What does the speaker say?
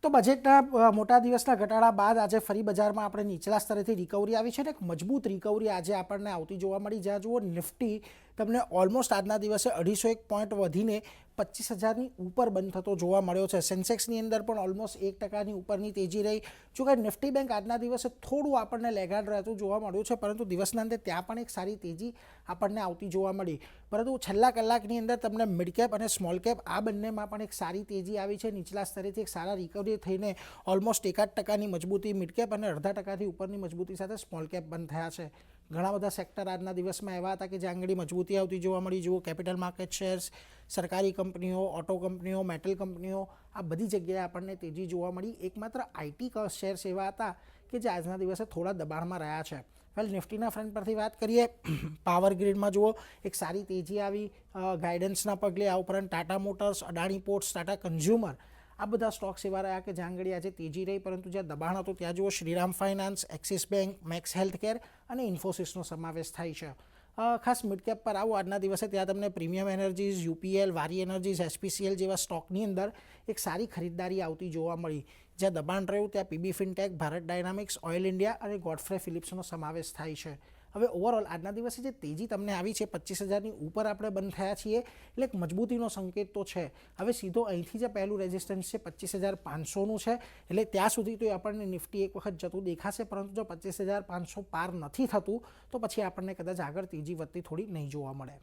તો બજેટના મોટા દિવસના ઘટાડા બાદ આજે ફરી બજારમાં આપણે નીચલા સ્તરેથી રિકવરી આવી છે ને એક મજબૂત રિકવરી આજે આપણને આવતી જોવા મળી. જ્યાં જુઓ નિફ્ટી તમને ઓલમોસ્ટ આજના દિવસે 250 પોઈન્ટ વધીને 25,000ની ઉપર બંધ થતો જોવા મળ્યો છે. સેન્સેક્સની અંદર પણ ઓલમોસ્ટ 1%ની ઉપરની તેજી રહી. જો કે નિફ્ટી બેંક આજના દિવસે થોડું આપણને લેગાડ રહેતું જોવા મળ્યું છે, પરંતુ દિવસના અંતે ત્યાં પણ એક સારી તેજી આપણને આવતી જોવા મળી. પરંતુ છેલ્લા કલાકની અંદર તમને મિડ કેપ અને સ્મોલ કેપ આ બંનેમાં પણ એક સારી તેજી આવી છે. નીચલા સ્તરેથી એક સારા રિકવરી થઈને ઓલમોસ્ટ 1% મજબૂતી મિડ કેપ અને 0.5% ઉપરની મજબૂતી સાથે સ્મોલ કેપ બંધ થયા છે. ઘણા બધા સેક્ટર આજના દિવસમાં એવા હતા કે જ્યાં આગળ મજબૂતી આવતી જોવા મળી. જુઓ કેપિટલ માર્કેટ શેર્સ, સરકારી કંપનીઓ, ઓટો કંપનીઓ, મેટલ કંપનીઓ, આ બધી જગ્યાએ આપણને તેજી જોવા મળી. એકમાત્ર આઈટી શેર્સ એવા હતા કે જે આજના દિવસે થોડા દબાણમાં રહ્યા છે. વેલ, નિફ્ટીના ફ્રન્ટ પરથી વાત કરીએ, પાવર ગ્રીડમાં જુઓ એક સારી તેજી આવી ગાઈડન્સના પગલે. આ ઉપરાંત Tata motors, Adani ports, Tata consumer, આ બધા સ્ટોક્સ એવા રહ્યા કે જ્યાં આગળ આજે તેજી રહી, પરંતુ જ્યાં દબાણ હતું ત્યાં જુઓ Shriram finance, axis bank, max healthcare અને ઇન્ફોસિસનો સમાવેશ થાય છે. ખાસ મિડ કેપ પર આવો આજના દિવસે, ત્યાં તમને પ્રીમિયમ એનર્જીઝ, યુપીએલ, વારી એનર્જીઝ, એસપીસીએલ જેવા સ્ટોકની અંદર એક સારી ખરીદદારી આવતી જોવા મળી. જ્યાં દબાણ રહ્યું ત્યાં PB fintech, Bharat dynamics, oil India અને ગોડફ્રે ફિલિપ્સનો સમાવેશ થાય છે. હવે ઓવરઓલ આજના દિવસે જે તેજી તમને આવી છે, 25,000ની ઉપર આપણે બંધ થયા છીએ, એટલે એક મજબૂતીનો સંકેત તો છે. હવે સીધો અહીંથી જે પહેલું રેઝિસ્ટન્સ છે 25,500નું છે, એટલે ત્યાં સુધી તો આપણને નિફ્ટી એક વખત જતું દેખાશે, પરંતુ જો 25,500 પાર નથી થતું તો પછી આપણને કદાચ આગળ તેજી વધતી થોડી નહીં જોવા મળે.